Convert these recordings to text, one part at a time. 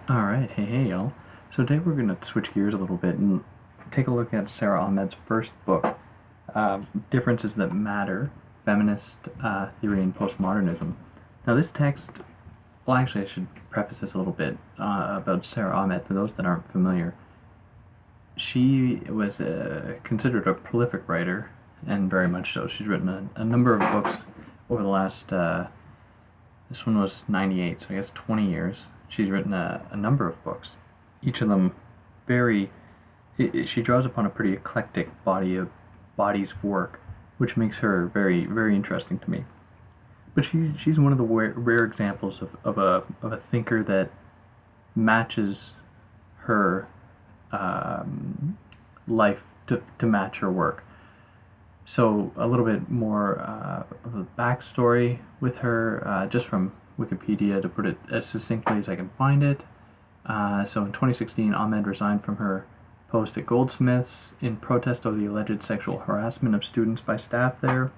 Alright, hey y'all. So today we're going to switch gears a little bit and take a look at Sara Ahmed's first book, Differences That Matter, Feminist Theory and Postmodernism. Now this text, well actually I should preface this a little bit about Sara Ahmed for those that aren't familiar. She was considered a prolific writer, and very much so. She's written a number of books over the last, this one was 98, so I guess 20 years. She's written a number of books, each of them she draws upon a pretty eclectic bodies of work, which makes her very, very interesting to me. But she's one of the rare examples of a thinker that matches her life to match her work. So a little bit more of a backstory with her, just from Wikipedia, to put it as succinctly as I can find it. So in 2016, Ahmed resigned from her post at Goldsmiths in protest of the alleged sexual harassment of students by staff there.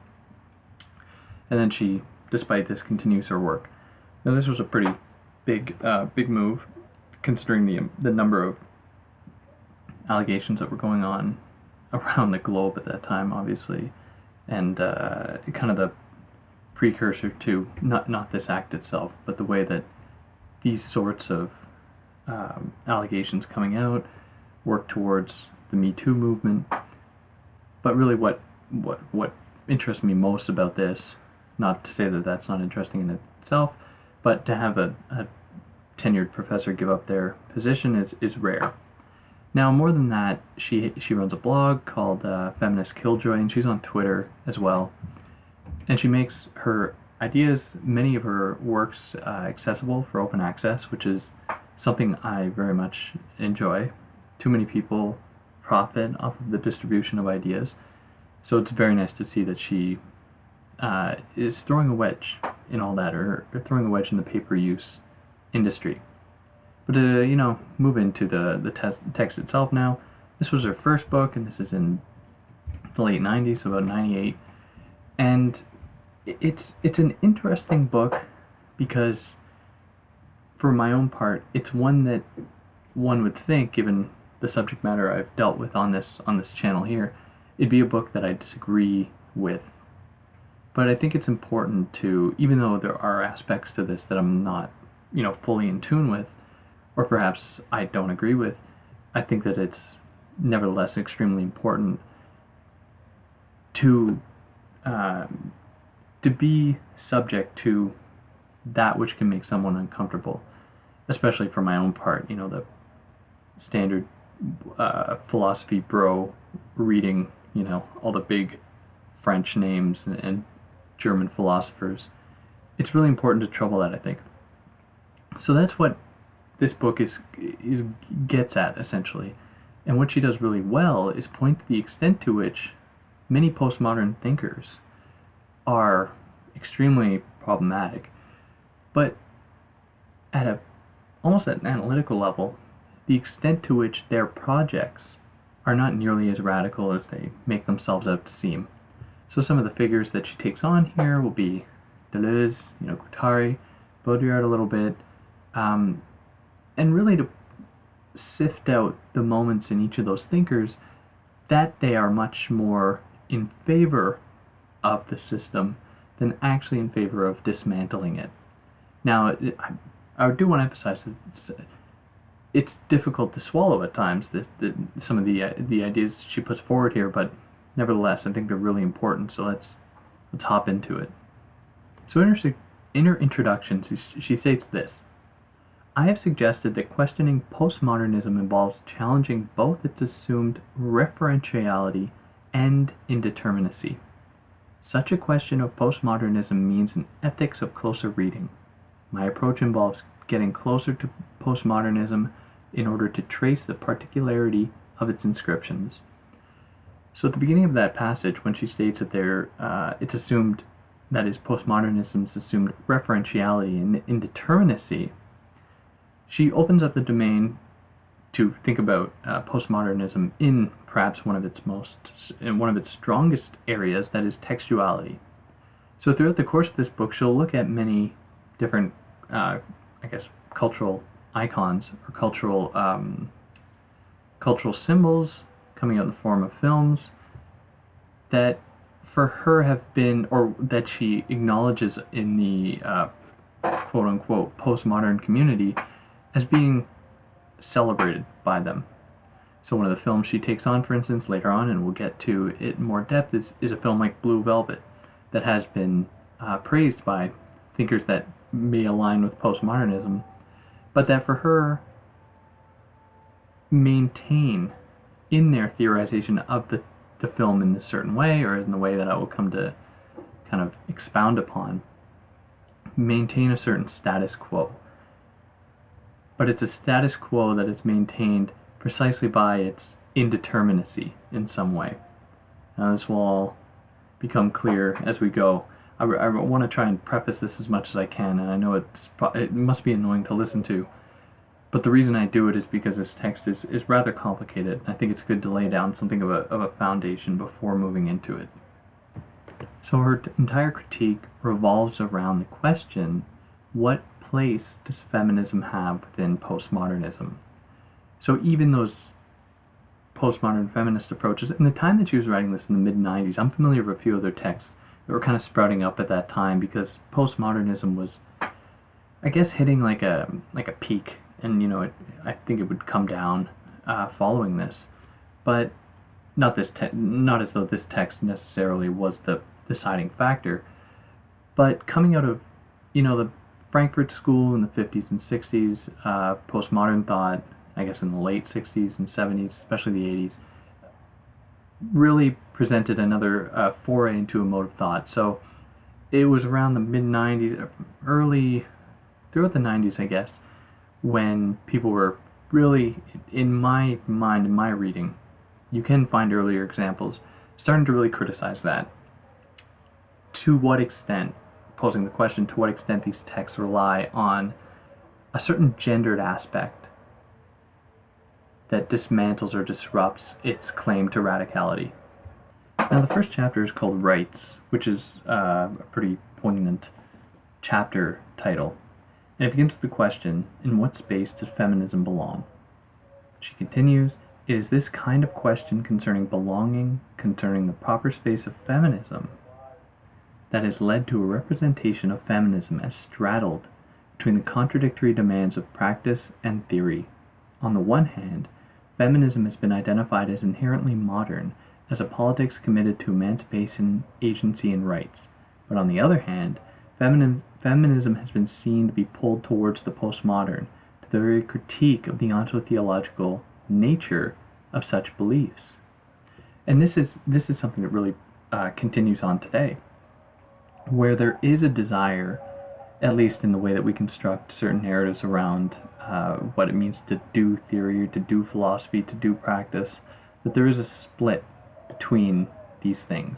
And then she, despite this, continues her work. Now this was a pretty big move, considering the number of allegations that were going on around the globe at that time, obviously, and kind of the precursor to not this act itself, but the way that these sorts of allegations coming out work towards the Me Too movement. But really, what interests me most about this, not to say that that's not interesting in itself, but to have a tenured professor give up their position is rare. Now, more than that, she runs a blog called Feminist Killjoy, and she's on Twitter as well. And she makes her ideas, many of her works, accessible for open access, which is something I very much enjoy. Too many people profit off of the distribution of ideas, so it's very nice to see that she is throwing a wedge in all that, or throwing a wedge in the pay-per-use industry. But to move into the text itself now, this was her first book, and this is in the late 90s, so about 98, and it's an interesting book because, for my own part, it's one that one would think, given the subject matter I've dealt with on this channel here, it'd be a book that I disagree with. But I think it's important to, even though there are aspects to this that I'm not, fully in tune with, or perhaps I don't agree with, I think that it's nevertheless extremely important to be subject to that which can make someone uncomfortable, especially for my own part. The standard philosophy bro reading, all the big French names and German philosophers. It's really important to trouble that, I think. So that's what this book gets at, essentially. And what she does really well is point to the extent to which many postmodern thinkers are extremely problematic, but at almost at an analytical level, the extent to which their projects are not nearly as radical as they make themselves out to seem. So some of the figures that she takes on here will be Deleuze, Guattari, Baudrillard a little bit, and really to sift out the moments in each of those thinkers that they are much more in favor of the system than actually in favor of dismantling it. Now, I do want to emphasize that it's difficult to swallow at times, that some of the ideas she puts forward here, but nevertheless, I think they're really important, so let's hop into it. So in her introduction, she states this: I have suggested that questioning postmodernism involves challenging both its assumed referentiality and indeterminacy. Such a question of postmodernism means an ethics of closer reading. My approach involves getting closer to postmodernism in order to trace the particularity of its inscriptions. So at the beginning of that passage, when she states that it's assumed, that is, postmodernism's assumed referentiality and indeterminacy, she opens up the domain to think about postmodernism in perhaps one of its strongest areas, that is textuality. So throughout the course of this book, she'll look at many different, I guess, cultural icons or cultural symbols coming out in the form of films that for her have been, or that she acknowledges in the quote-unquote postmodern community as being celebrated by them. So one of the films she takes on, for instance, later on, and we'll get to it in more depth, is a film like Blue Velvet that has been praised by thinkers that may align with postmodernism, but that for her maintain in their theorization of the film in this certain way, or in the way that I will come to kind of expound upon, maintain a certain status quo. But it's a status quo that is maintained precisely by its indeterminacy in some way. Now this will all become clear as we go. I want to try and preface this as much as I can, and I know it must be annoying to listen to, but the reason I do it is because this text is rather complicated. I think it's good to lay down something of a foundation before moving into it. So her entire critique revolves around the question, what place does feminism have within postmodernism? So even those postmodern feminist approaches, in the time that she was writing this in the mid-90s, I'm familiar with a few other texts that were kind of sprouting up at that time, because postmodernism was, I guess, hitting like a peak, and I think it would come down following this, but not as though this text necessarily was the deciding factor. But coming out of the Frankfurt School in the 50s and 60s, postmodern thought, I guess in the late 60s and 70s, especially the 80s, really presented another foray into emotive thought. So it was around the mid-90s, throughout the 90s, I guess, when people were really, in my mind, in my reading, you can find earlier examples, starting to really criticize that. To what extent, posing the question, to what extent these texts rely on a certain gendered aspect that dismantles or disrupts its claim to radicality. Now, the first chapter is called Rights, which is a pretty poignant chapter title. And it begins with the question, in what space does feminism belong? She continues, it is this kind of question concerning belonging, concerning the proper space of feminism, that has led to a representation of feminism as straddled between the contradictory demands of practice and theory. On the one hand, feminism has been identified as inherently modern, as a politics committed to emancipation, agency, and rights. But on the other hand, feminism has been seen to be pulled towards the postmodern, to the very critique of the ontotheological nature of such beliefs. And this is something that really continues on today, where there is a desire, at least in the way that we construct certain narratives around what it means to do theory, to do philosophy, to do practice, that there is a split between these things.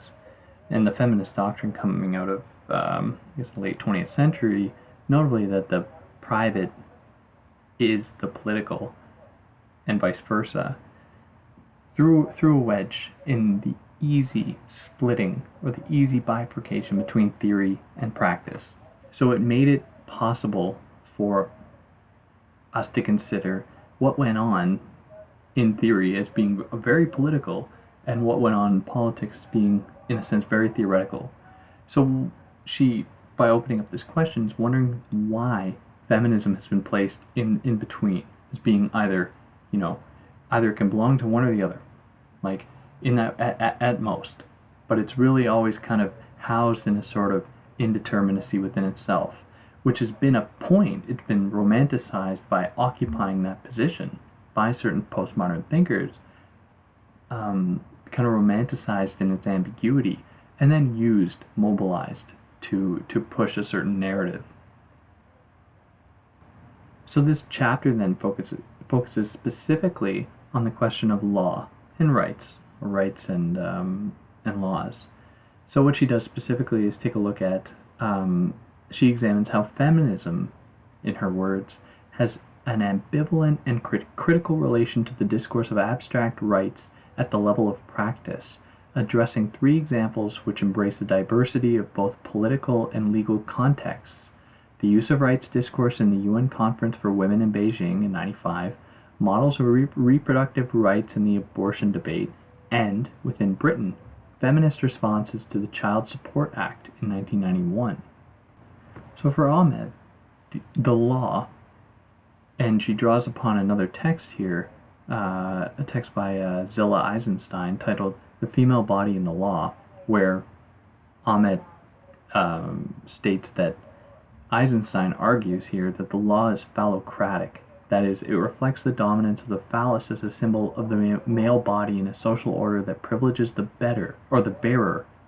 And the feminist doctrine coming out of I guess the late 20th century, notably that the private is the political, and vice versa, threw a wedge in the easy splitting, or the easy bifurcation between theory and practice. So it made it possible for us to consider what went on in theory as being very political, and what went on in politics being, in a sense, very theoretical. So she, by opening up this question, is wondering why feminism has been placed in between, as being either it can belong to one or the other, like in that at most, but it's really always kind of housed in a sort of indeterminacy within itself, which has been a point. It's been romanticized by occupying that position by certain postmodern thinkers, kind of romanticized in its ambiguity, and then mobilized to push a certain narrative. So this chapter then focuses specifically on the question of law and rights, or rights and laws. So what she does specifically is take a look at, she examines how feminism, in her words, has an ambivalent and critical relation to the discourse of abstract rights at the level of practice, addressing 3 examples which embrace the diversity of both political and legal contexts: the use of rights discourse in the UN Conference for Women in Beijing in 1995, models of reproductive rights in the abortion debate, and, within Britain, feminist responses to the Child Support Act in 1991. So for Ahmed, the law, and she draws upon another text here, a text by Zilla Eisenstein titled "The Female Body in the Law," where Ahmed states that Eisenstein argues here that the law is phallocratic. That is, it reflects the dominance of the phallus as a symbol of the male body in a social order that privileges the bearer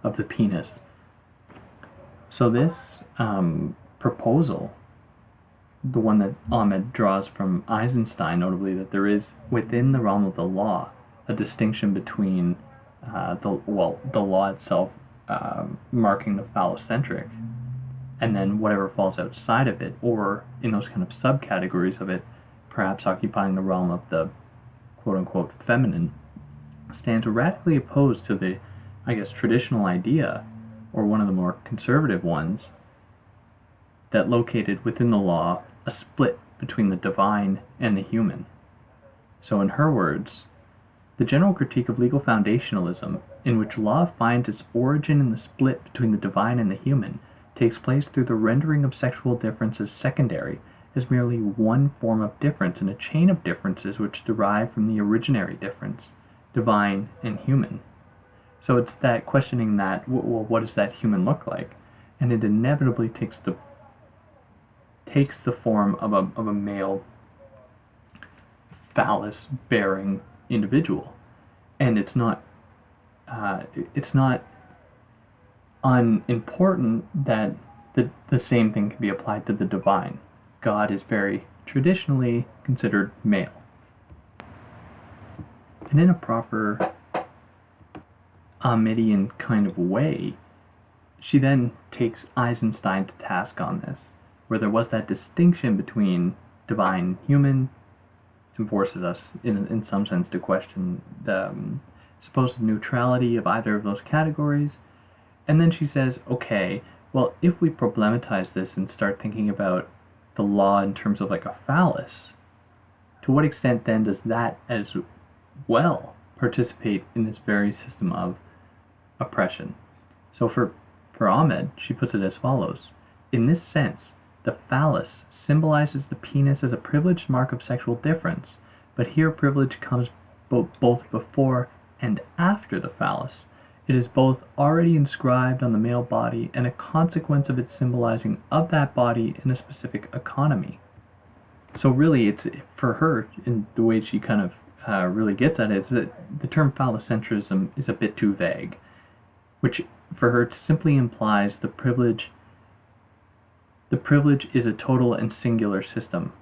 of the penis. So this proposal, the one that Ahmed draws from Eisenstein, notably that there is within the realm of the law a distinction between the law itself marking the phallocentric, and then whatever falls outside of it, or in those kind of subcategories of it, perhaps occupying the realm of the quote-unquote feminine, stands radically opposed to the, traditional idea, or one of the more conservative ones, that located within the law a split between the divine and the human. So in her words, the general critique of legal foundationalism, in which law finds its origin in the split between the divine and the human, takes place through the rendering of sexual difference as secondary, as merely one form of difference in a chain of differences which derive from the originary difference, divine and human. So it's that questioning that, well, what does that human look like? And it inevitably takes the form of a male phallus-bearing individual. And it's not unimportant that the same thing can be applied to the divine. God is very traditionally considered male. And in a proper Ahmedian kind of way, she then takes Eisenstein to task on this, where there was that distinction between divine and human, and forces us, in some sense, to question the supposed neutrality of either of those categories. And then she says, okay, well, if we problematize this and start thinking about the law in terms of like a phallus, to what extent then does that as well participate in this very system of oppression? So for Ahmed, she puts it as follows: in this sense, the phallus symbolizes the penis as a privileged mark of sexual difference, but here privilege comes both before and after the phallus. It is both already inscribed on the male body and a consequence of its symbolizing of that body in a specific economy. So really, it's for her, in the way she kind of really gets at it, is that the term phallocentrism is a bit too vague, which for her simply implies the privilege is a total and singular system,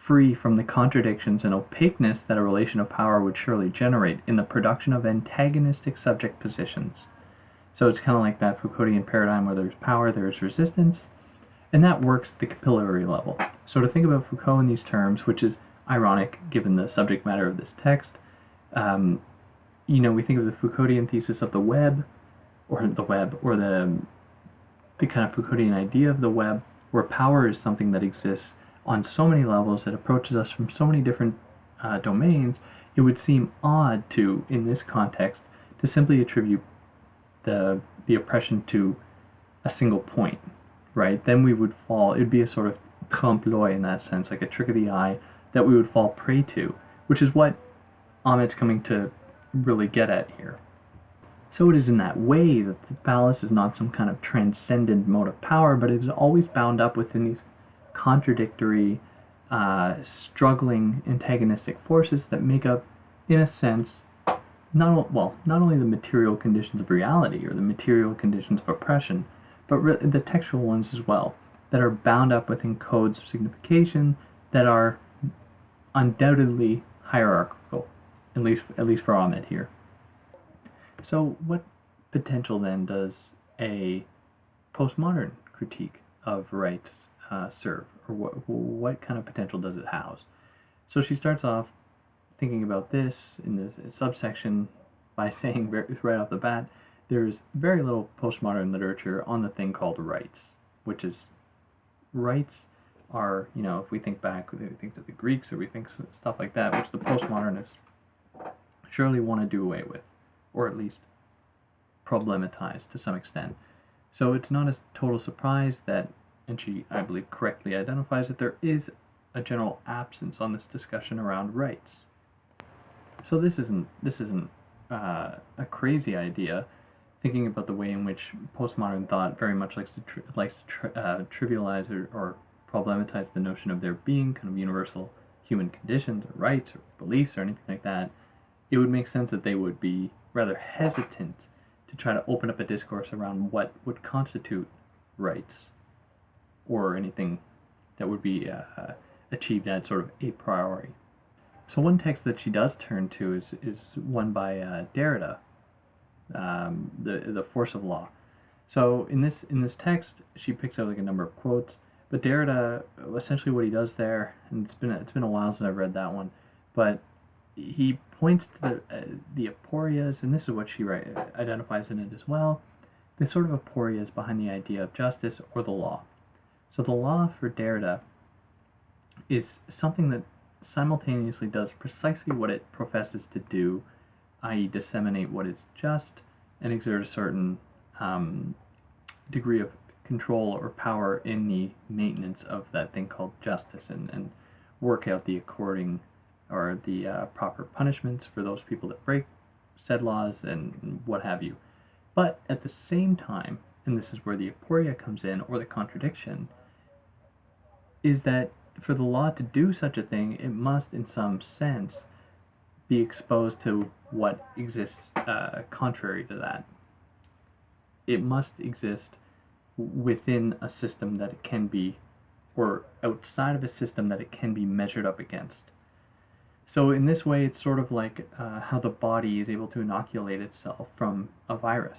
free from the contradictions and opaqueness that a relation of power would surely generate in the production of antagonistic subject positions. So it's kind of like that Foucauldian paradigm where there's power, there's resistance, and that works at the capillary level. So to think about Foucault in these terms, which is ironic given the subject matter of this text, we think of the Foucauldian thesis of the web, or the kind of Foucauldian idea of the web, where power is something that exists on so many levels, that approaches us from so many different domains. It would seem odd to, in this context, to simply attribute the oppression to a single point, right? Then we would fall, it would be a sort of trompe l'oeil in that sense, like a trick of the eye that we would fall prey to, which is what Ahmed's coming to really get at here. So it is in that way that the phallus is not some kind of transcendent mode of power, but it is always bound up within these contradictory, struggling, antagonistic forces that make up, in a sense, not only the material conditions of reality or the material conditions of oppression, but the textual ones as well, that are bound up within codes of signification that are undoubtedly hierarchical, at least for Ahmed here. So what potential then does a postmodern critique of rights serve, or what kind of potential does it house? So she starts off thinking about this in this subsection by saying right off the bat, there's very little postmodern literature on the thing called rights, which is rights are, if we think back, we think to the Greeks, or we think stuff like that, which the postmodernists surely want to do away with, or at least problematize to some extent. So it's not a total surprise that, and she, I believe, correctly identifies that there is a general absence on this discussion around rights. So this isn't a crazy idea. Thinking about the way in which postmodern thought very much likes to trivialize or problematize the notion of there being kind of universal human conditions or rights or beliefs or anything like that, it would make sense that they would be rather hesitant to try to open up a discourse around what would constitute rights or anything that would be achieved at sort of a priori. So one text that she does turn to is one by Derrida, the Force of Law. So in this text, she picks out like a number of quotes, but Derrida, essentially what he does there, and it's been a while since I've read that one, but he points to the aporias, and this is what she identifies in it as well. The sort of aporias behind the idea of justice or the law. So the law for Derrida is something that simultaneously does precisely what it professes to do, i.e. disseminate what is just and exert a certain degree of control or power in the maintenance of that thing called justice, and work out the according or the proper punishments for those people that break said laws and what have you. But at the same time, and this is where the aporia comes in, or the contradiction, is that for the law to do such a thing, it must in some sense be exposed to what exists contrary to that. It must exist within a system that it can be, or outside of a system that it can be measured up against. So in this way, it's sort of like how the body is able to inoculate itself from a virus.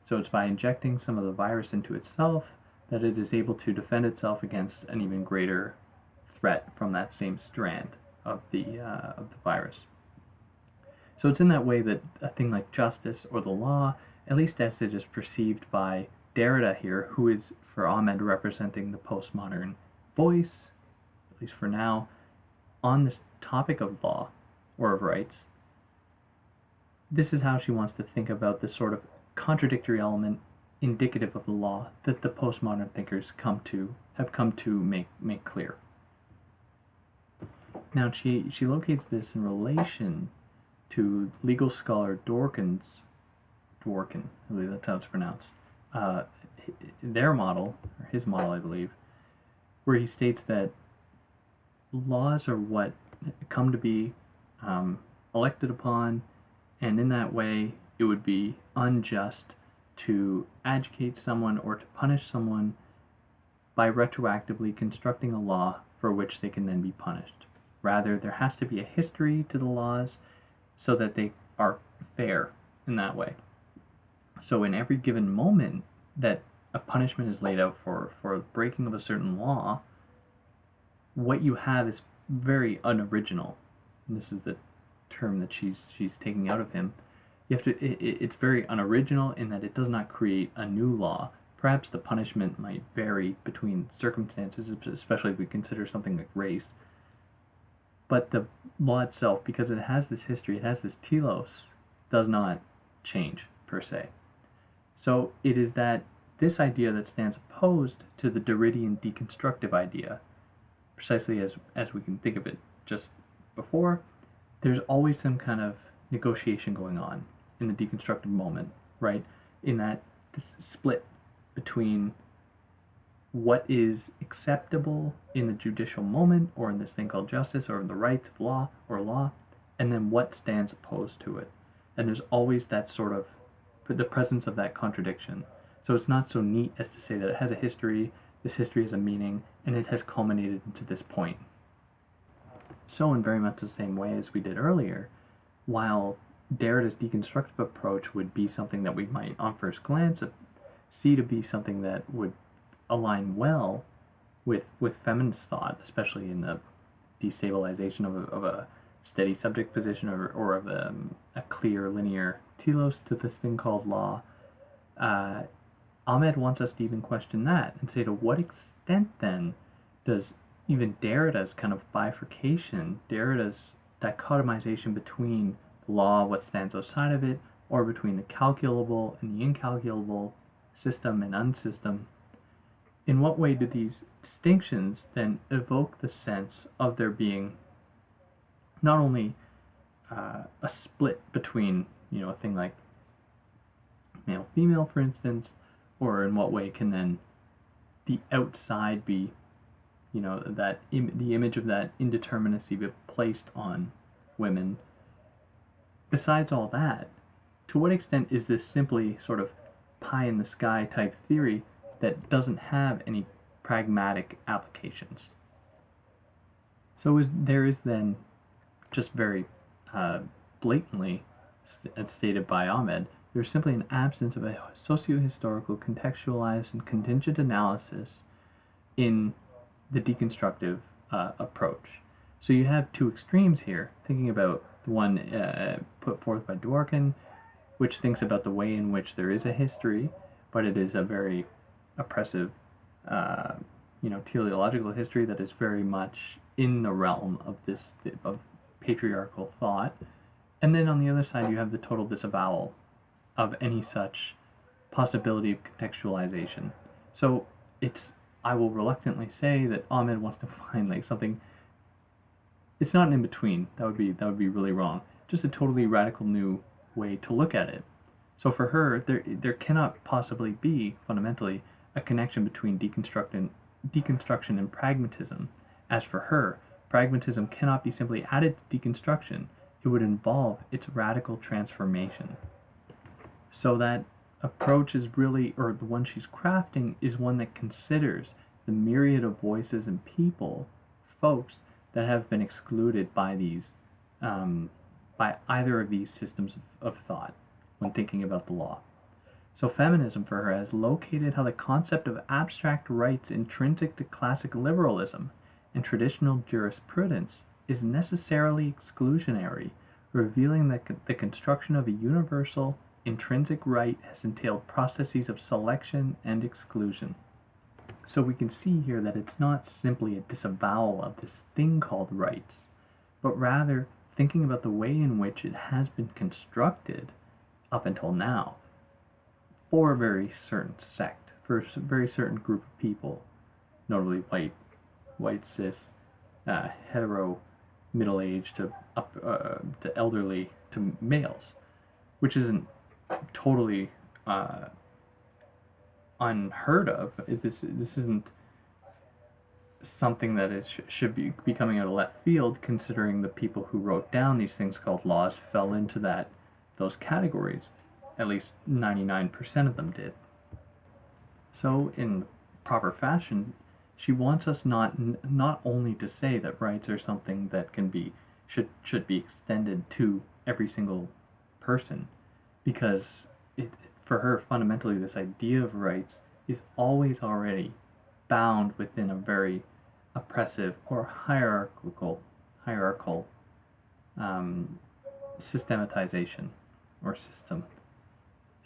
So it's by injecting some of the virus into itself that it is able to defend itself against an even greater threat from that same strand of the virus. So it's in that way that a thing like justice or the law, at least as it is perceived by Derrida here, who is for Ahmed representing the postmodern voice, at least for now, on this topic of law or of rights, this is how she wants to think about this sort of contradictory element indicative of the law that the postmodern thinkers have come to make clear. Now she locates this in relation to legal scholar Dworkin, I believe that's how it's pronounced, their model, or his model I believe, where he states that laws are what come to be elected upon, and in that way it would be unjust to educate someone or to punish someone by retroactively constructing a law for which they can then be punished. Rather, there has to be a history to the laws so that they are fair in that way. So in every given moment that a punishment is laid out for breaking of a certain law, what you have is very unoriginal. And this is the term that she's taking out of him. It's very unoriginal in that it does not create a new law. Perhaps the punishment might vary between circumstances, especially if we consider something like race. But the law itself, because it has this history, it has this telos, does not change per se. So it is that this idea that stands opposed to the Derridian deconstructive idea, precisely as we can think of it just before. There's always some kind of negotiation going on in the deconstructive moment, right? In that this split between what is acceptable in the judicial moment, or in this thing called justice, or in the rights of law, and then what stands opposed to it. And there's always that sort of, the presence of that contradiction. So it's not so neat as to say that it has a history, this history has a meaning, and it has culminated into this point. So in very much the same way as we did earlier, while Derrida's deconstructive approach would be something that we might on first glance see to be something that would align well with feminist thought, especially in the destabilization of a steady subject position, or of a clear linear telos to this thing called law, Ahmed wants us to even question that and say, to what extent then does even Derrida's kind of bifurcation, Derrida's dichotomization between the law, what stands outside of it, or between the calculable and the incalculable, system and unsystem, in what way do these distinctions then evoke the sense of there being not only a split between, a thing like male female, for instance, or in what way can then the outside be, that the image of that indeterminacy be placed on women. Besides all that, to what extent is this simply sort of pie in the sky type theory that doesn't have any pragmatic applications? So there is then, just very blatantly stated by Ahmed, there's simply an absence of a socio-historical, contextualized, and contingent analysis in the deconstructive approach. So you have two extremes here, thinking about the one put forth by Dworkin, which thinks about the way in which there is a history, but it is a very oppressive, teleological history that is very much in the realm of of patriarchal thought. And then on the other side, you have the total disavowal of any such possibility of contextualization. So I will reluctantly say that Ahmed wants to find like something. It's not an in between. That would be really wrong. Just a totally radical new way to look at it. So for her, there cannot possibly be fundamentally a connection between deconstruction and pragmatism. As for her, pragmatism cannot be simply added to deconstruction. It would involve its radical transformation. So that approach is really, or the one she's crafting, is one that considers the myriad of voices and people, folks, that have been excluded by these, by either of these systems of thought when thinking about the law. So feminism for her has located how the concept of abstract rights intrinsic to classic liberalism and traditional jurisprudence is necessarily exclusionary, revealing that the construction of a universal intrinsic right has entailed processes of selection and exclusion. So we can see here that it's not simply a disavowal of this thing called rights, but rather thinking about the way in which it has been constructed up until now for a very certain sect, for a very certain group of people, notably white cis, hetero, middle-aged to elderly to males, which isn't totally unheard of. This isn't something that should be coming out of left field, considering the people who wrote down these things called laws fell into those categories. At least 99% of them did. So in proper fashion, she wants us not only to say that rights are something that should be extended to every single person, because for her, fundamentally, this idea of rights is always already bound within a very oppressive or hierarchical systematization or system.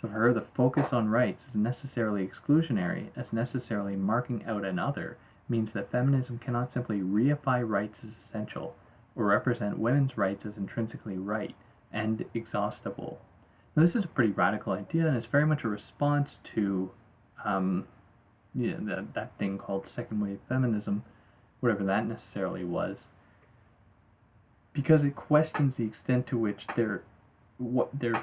So for her, the focus on rights is necessarily exclusionary, as necessarily marking out another means that feminism cannot simply reify rights as essential, or represent women's rights as intrinsically right and exhaustible. Now, this is a pretty radical idea, and it's very much a response to that thing called second wave feminism, whatever that necessarily was, because it questions the extent to which there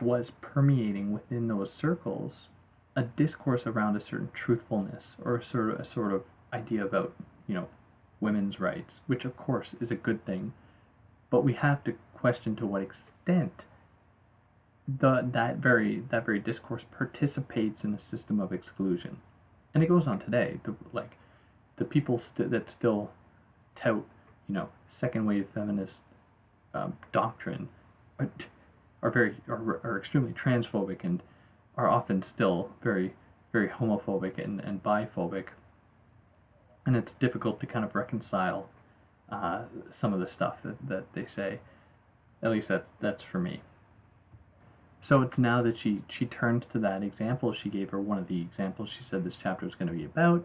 was permeating within those circles a discourse around a certain truthfulness, or a sort of idea about women's rights, which of course is a good thing, but we have to question to what extent that very discourse participates in a system of exclusion. And it goes on today. The people that still tout second wave feminist doctrine are extremely transphobic, and are often still very, very homophobic and biphobic. and it's difficult to kind of reconcile some of the stuff that they say. At least that's for me. So it's now that she turns to that example she gave, her one of the examples she said this chapter was going to be about.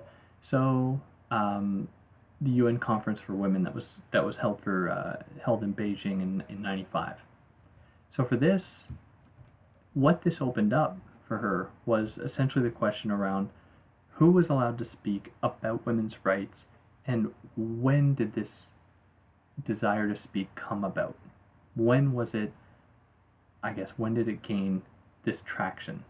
So the UN Conference for Women that was held in Beijing in '95. So for this, what this opened up for her was essentially the question around who was allowed to speak about women's rights, and when did this desire to speak come about? When was it, I guess, when did it gain this traction?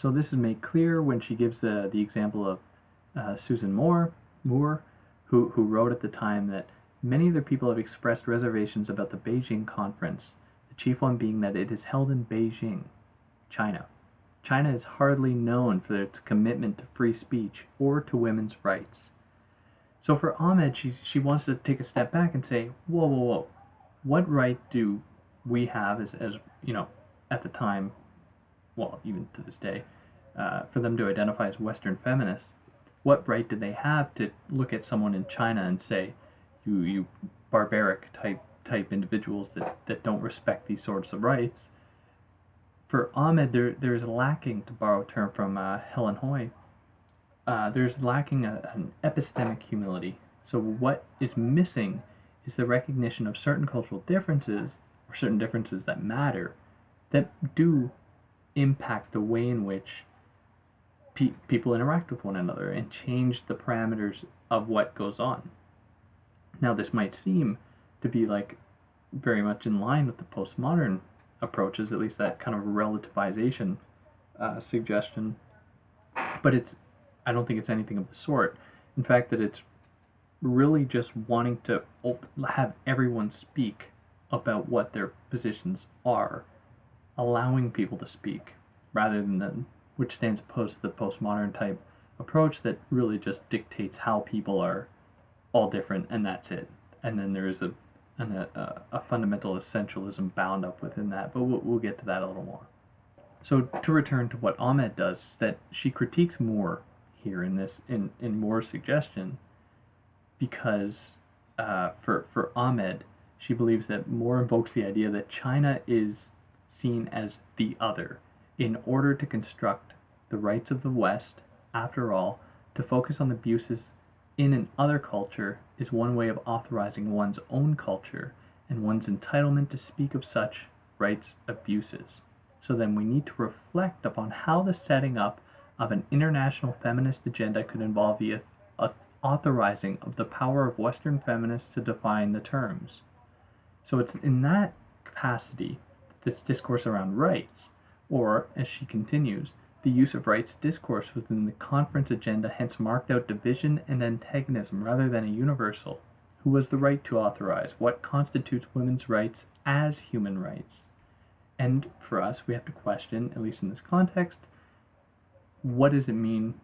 So this is made clear when she gives the example of Susan Moore, who wrote at the time that many other people have expressed reservations about the Beijing conference, the chief one being that it is held in Beijing, China. China is hardly known for its commitment to free speech or to women's rights. So for Ahmed, she wants to take a step back and say, whoa, what right do we have as at the time, well, even to this day, for them to identify as Western feminists? What right do they have to look at someone in China and say, you barbaric type individuals that don't respect these sorts of rights? For Ahmed, there's lacking, to borrow a term from Helen Hoy, there's lacking an epistemic humility. So what is missing is the recognition of certain cultural differences, or certain differences that matter, that do impact the way in which people interact with one another and change the parameters of what goes on. Now, this might seem to be like very much in line with the postmodern approaches, at least that kind of relativization suggestion, but I don't think it's anything of the sort. In fact, that it's really just wanting to have everyone speak about what their positions are, allowing people to speak, rather than which stands opposed to the postmodern type approach that really just dictates how people are all different and that's it. And then there is a fundamental essentialism bound up within that, but we'll get to that a little more. So to return to what Ahmed does, is that she critiques Moore here in Moore's suggestion, because for Ahmed, she believes that Moore invokes the idea that China is seen as the other in order to construct the rights of the West. After all, to focus on the abuses in an other culture is one way of authorizing one's own culture and one's entitlement to speak of such rights abuses. So then we need to reflect upon how the setting up of an international feminist agenda could involve the authorizing of the power of Western feminists to define the terms. So it's in that capacity, this discourse around rights, or, as she continues, the use of rights discourse within the conference agenda hence marked out division and antagonism rather than a universal. Who has the right to authorize? What constitutes women's rights as human rights? And for us, we have to question, at least in this context, what does it mean?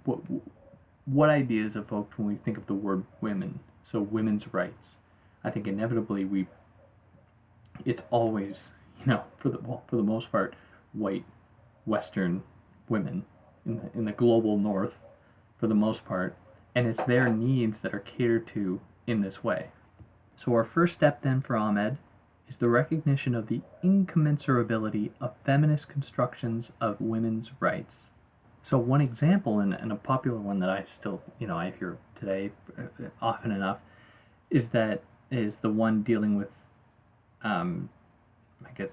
What idea is evoked when we think of the word women? So women's rights. I think inevitably it's always, for the most part, white Western women in the global North, for the most part, and it's their needs that are catered to in this way. So our first step then for Ahmed is the recognition of the incommensurability of feminist constructions of women's rights. So one example, and a popular one that I still, I hear today often enough, is the one dealing with, I guess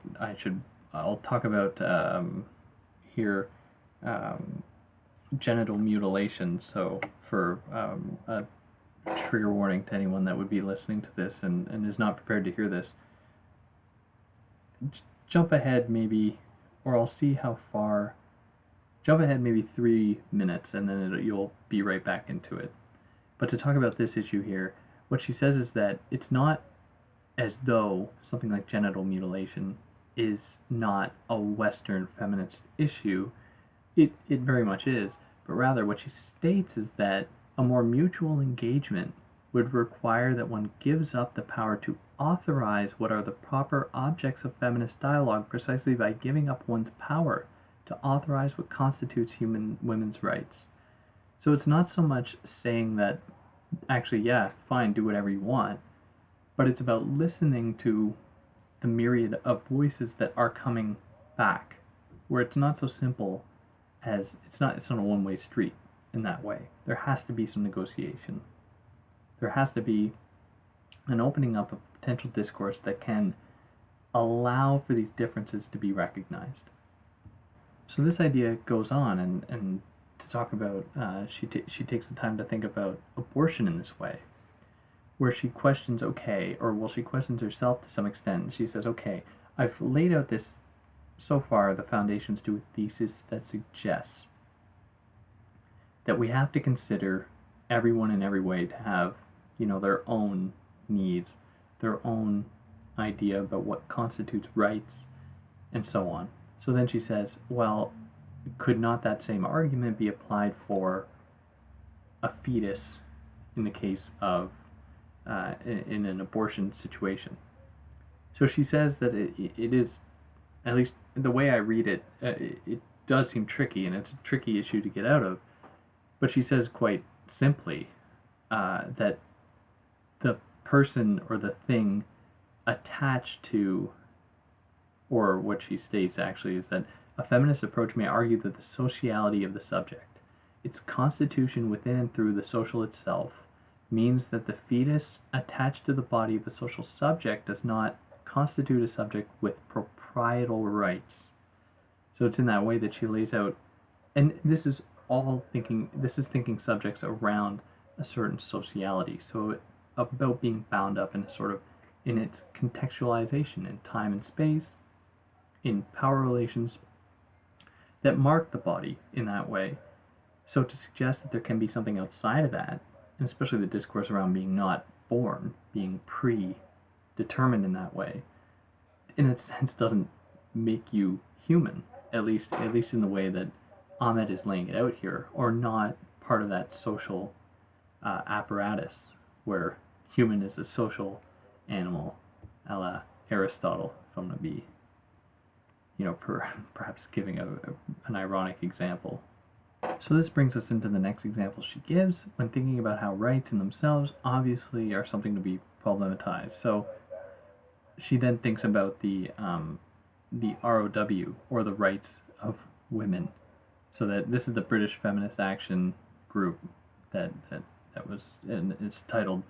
I'll talk about here genital mutilation. So for a trigger warning to anyone that would be listening to this and is not prepared to hear this, jump ahead maybe, or I'll see how far. Jump ahead maybe 3 minutes, and then you'll be right back into it. But to talk about this issue here, what she says is that it's not as though something like genital mutilation is not a Western feminist issue. It very much is, but rather what she states is that a more mutual engagement would require that one gives up the power to authorize what are the proper objects of feminist dialogue precisely by giving up one's power to authorize what constitutes women's rights. So it's not so much saying that actually, yeah, fine, do whatever you want, but it's about listening to the myriad of voices that are coming back, where it's not so simple as it's not a one-way street in that way. There has to be some negotiation. There has to be an opening up of potential discourse that can allow for these differences to be recognized. So this idea goes on, and to talk about, she takes the time to think about abortion in this way, where she questions, okay, or well, she questions herself to some extent. She says, okay, I've laid out this, so far, the foundations to a thesis that suggests that we have to consider everyone in every way to have, their own needs, their own idea about what constitutes rights, and so on. So then she says, well, could not that same argument be applied for a fetus in the case of in an abortion situation? So she says that it is, at least the way I read it, it does seem tricky, and it's a tricky issue to get out of. But she says quite simply that the person or the thing attached to, or what she states actually, is that a feminist approach may argue that the sociality of the subject, its constitution within and through the social itself, means that the fetus attached to the body of a social subject does not constitute a subject with proprietal rights. So it's in that way that she lays out, and this is thinking subjects around a certain sociality. So about being bound up in a sort of, in its contextualization in time and space, in power relations that mark the body in that way. So to suggest that there can be something outside of that, and especially the discourse around being not born, being predetermined in that way, in a sense doesn't make you human, at least in the way that Ahmed is laying it out here, or not part of that social apparatus where human is a social animal, a la Aristotle, if I'm going to be, perhaps giving an ironic example. So this brings us into the next example she gives when thinking about how rights in themselves obviously are something to be problematized. So she then thinks about the ROW, or the rights of women. So that this is the British Feminist Action Group that was, and it's titled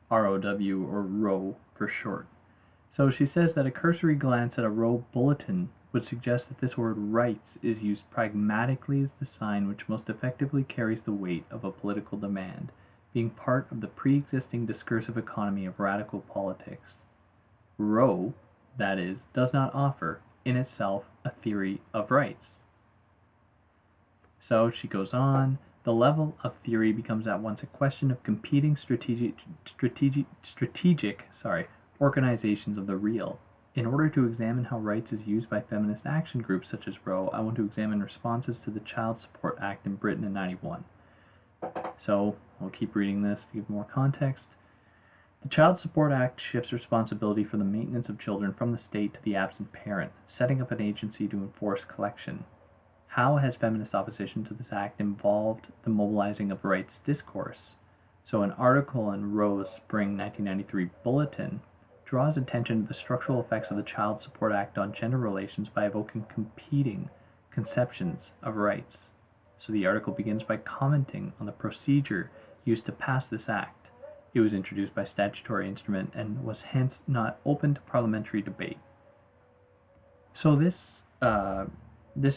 ROW, or Row for short. So she says that a cursory glance at a Row bulletin would suggest that this word rights is used pragmatically as the sign which most effectively carries the weight of a political demand, being part of the pre-existing discursive economy of radical politics. Row, that is, does not offer, in itself, a theory of rights. So she goes on, the level of theory becomes at once a question of competing strategic organizations of the real. In order to examine how rights is used by feminist action groups such as Row, I want to examine responses to the Child Support Act in Britain in '91. So I'll keep reading this to give more context. The Child Support Act shifts responsibility for the maintenance of children from the state to the absent parent, setting up an agency to enforce collection. How has feminist opposition to this act involved the mobilizing of rights discourse? So an article in Row's Spring 1993 bulletin draws attention to the structural effects of the Child Support Act on gender relations by evoking competing conceptions of rights. So the article begins by commenting on the procedure used to pass this act. It was introduced by statutory instrument and was hence not open to parliamentary debate. So this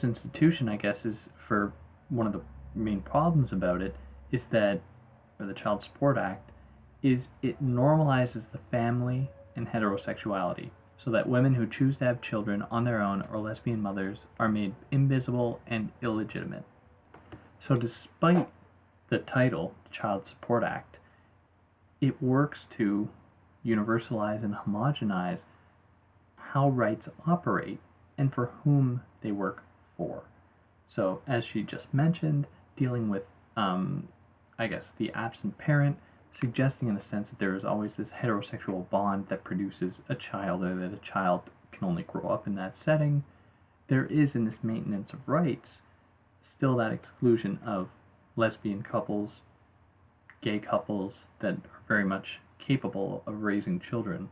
institution, I guess, is, for one of the main problems about it, is that, or the Child Support Act, is it normalizes the family and heterosexuality, so that women who choose to have children on their own or lesbian mothers are made invisible and illegitimate. So despite the title, Child Support Act, it works to universalize and homogenize how rights operate and for whom they work for. So as she just mentioned, dealing with, the absent parent, suggesting in a sense that there is always this heterosexual bond that produces a child, or that a child can only grow up in that setting. There is, in this maintenance of rights, still that exclusion of lesbian couples, gay couples that are very much capable of raising children.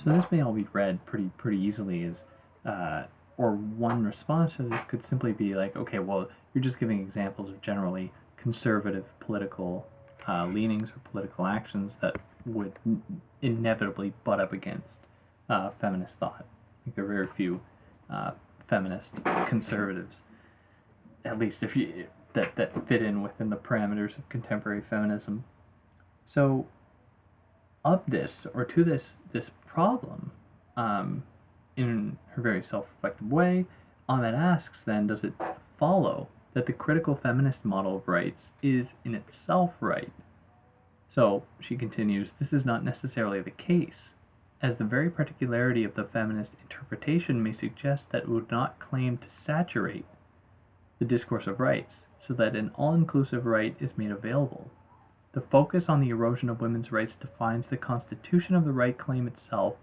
So this may all be read pretty easily as, or one response to this could simply be like, okay, well, you're just giving examples of generally conservative political leanings or political actions that would inevitably butt up against feminist thought. I think there are very few feminist conservatives, at least if you that fit in within the parameters of contemporary feminism. So, of this or to this problem, in her very self-reflective way, Ahmed asks then, does it follow that the critical feminist model of rights is in itself right? So she continues, this is not necessarily the case, as the very particularity of the feminist interpretation may suggest that it would not claim to saturate the discourse of rights, so that an all-inclusive right is made available. The focus on the erosion of women's rights defines the constitution of the right claim itself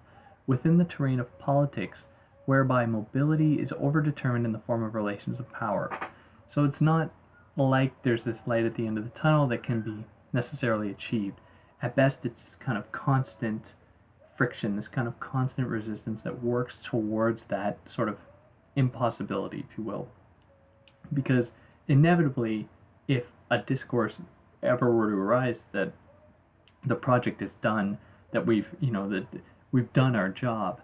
within the terrain of politics, whereby mobility is overdetermined in the form of relations of power. So it's not like there's this light at the end of the tunnel that can be necessarily achieved. At best, it's kind of constant friction, this kind of constant resistance that works towards that sort of impossibility, if you will. Because inevitably, if a discourse ever were to arise that the project is done, that we've done our job,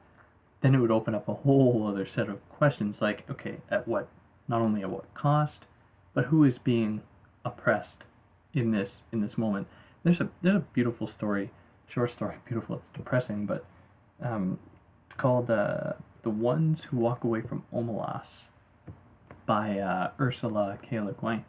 then it would open up a whole other set of questions like, okay, not only at what cost, but who is being oppressed in this moment. There's a beautiful story, short story, beautiful. It's depressing, but it's called "The Ones Who Walk Away from Omelas" by Ursula K. Le Guin.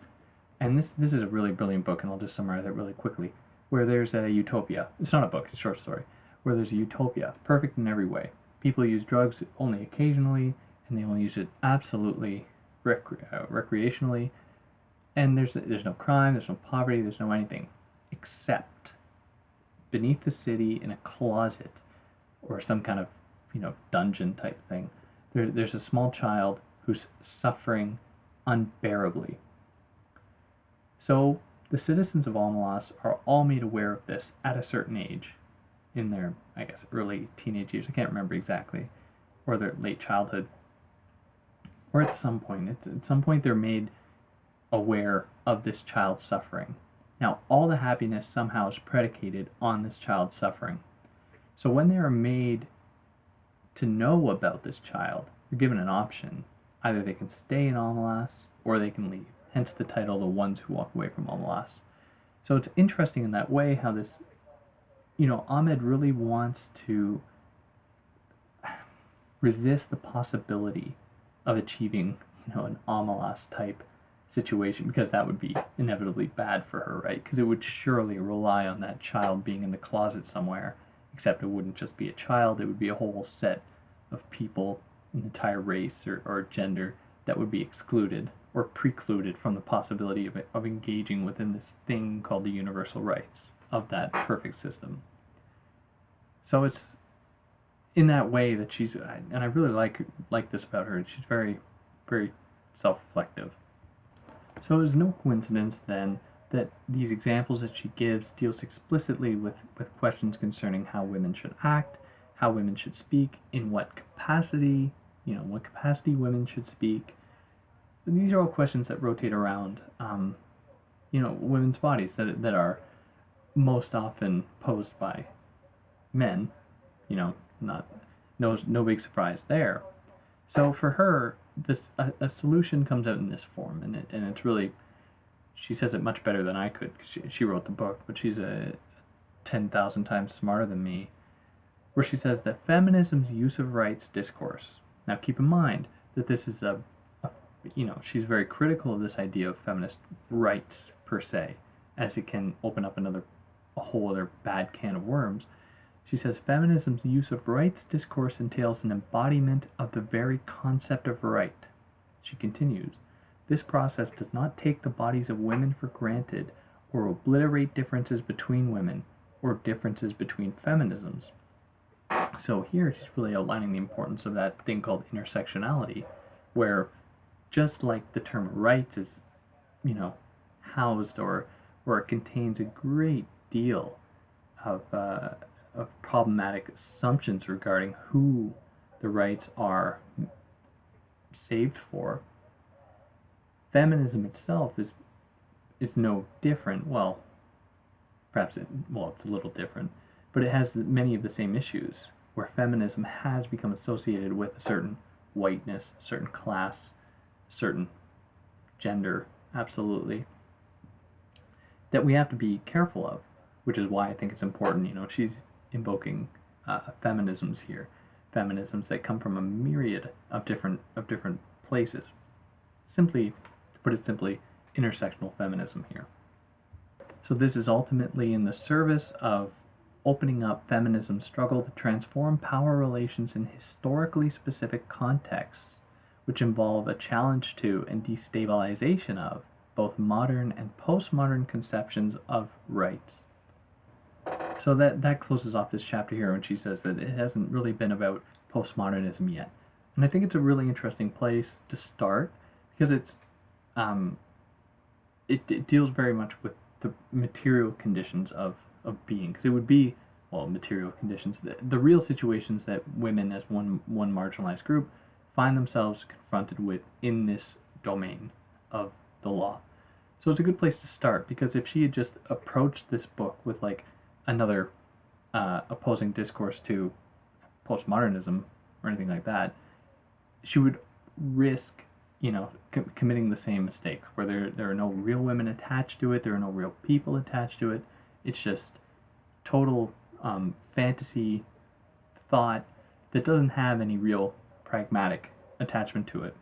And this is a really brilliant book, and I'll just summarize it really quickly. Where there's a utopia. It's not a book; it's a short story. Where there's a utopia, perfect in every way. People use drugs only occasionally, and they only use it absolutely recreationally. And there's no crime, there's no poverty, there's no anything, except beneath the city in a closet or some kind of dungeon type thing. There's a small child who's suffering unbearably. So the citizens of Almalas are all made aware of this at a certain age, in their, I guess, early teenage years. I can't remember exactly, or their late childhood, or at some point. At some point they're made aware of this child's suffering. Now, all the happiness somehow is predicated on this child's suffering. So when they are made to know about this child, they're given an option. Either they can stay in Almalas or they can leave. Hence the title, The Ones Who Walk Away from Almalas. So it's interesting in that way how this, Ahmed really wants to resist the possibility of achieving, an Almalas type situation, because that would be inevitably bad for her, right? Because it would surely rely on that child being in the closet somewhere, except it wouldn't just be a child, it would be a whole set of people, an entire race or gender that would be excluded or precluded from the possibility of engaging within this thing called the universal rights of that perfect system. So it's in that way that she's, and I really like this about her, she's very, very self-reflective. So it is no coincidence then that these examples that she gives deals explicitly with questions concerning how women should act, how women should speak, in what capacity, what capacity women should speak. And these are all questions that rotate around, women's bodies that are most often posed by men, no big surprise there. So for her, a solution comes out in this form, and it's really, she says it much better than I could, because she wrote the book, but she's 10,000 times smarter than me, where she says that feminism's use of rights discourse. Now keep in mind that this is she's very critical of this idea of feminist rights per se, as it can open up a whole other bad can of worms. She says feminism's use of rights discourse entails an embodiment of the very concept of right. She continues, this process does not take the bodies of women for granted or obliterate differences between women or differences between feminisms. So here she's really outlining the importance of that thing called intersectionality, where just like the term rights is, housed, or it contains a great deal of problematic assumptions regarding who the rights are saved for. Feminism itself is no different. Well, perhaps it's a little different, but it has many of the same issues, where feminism has become associated with a certain whiteness, certain class, certain gender, absolutely, that we have to be careful of, which is why I think it's important. She's invoking feminisms here, feminisms that come from a myriad of different places. Simply, to put it simply, intersectional feminism here. So this is ultimately in the service of opening up feminism's struggle to transform power relations in historically specific contexts, which involve a challenge to and destabilization of both modern and postmodern conceptions of rights. So that closes off this chapter here when she says that it hasn't really been about postmodernism yet. And I think it's a really interesting place to start, because it deals very much with the material conditions of being, because it would be, well, material conditions, the real situations that women as one marginalized group find themselves confronted with in this domain of the law. So it's a good place to start, because if she had just approached this book with like another opposing discourse to postmodernism or anything like that, she would risk committing the same mistake, where there are no real women attached to it, there are no real people attached to it. It's just total fantasy thought that doesn't have any real pragmatic attachment to it.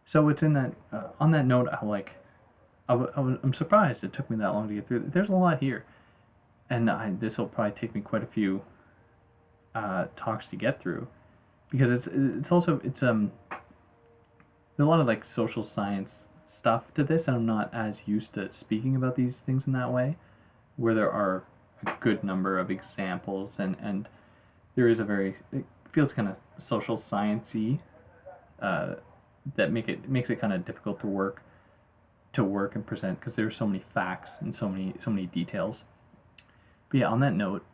So it's in that on that note, I'm surprised it took me that long to get through. There's a lot here, and this will probably take me quite a few talks to get through, because there's a lot of like social science stuff to this, and I'm not as used to speaking about these things in that way, where there are a good number of examples, and there is it feels kind of social science-y, that makes it kind of difficult to work and present, because there's so many facts and so many details. But yeah, on that note,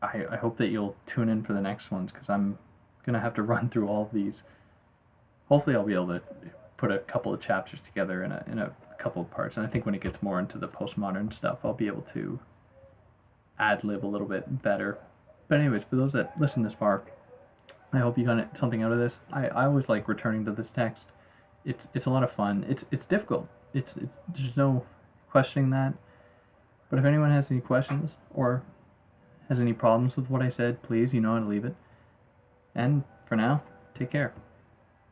I hope that you'll tune in for the next ones, because I'm gonna have to run through all of these. Hopefully I'll be able to put a couple of chapters together in a couple of parts, and I think when it gets more into the postmodern stuff, I'll be able to ad-lib a little bit better. But anyways, for those that listen this far, I hope you got something out of this. I always like returning to this text. It's a lot of fun. It's difficult. There's no questioning that. But if anyone has any questions or has any problems with what I said, please, you know how to leave it. And for now, take care.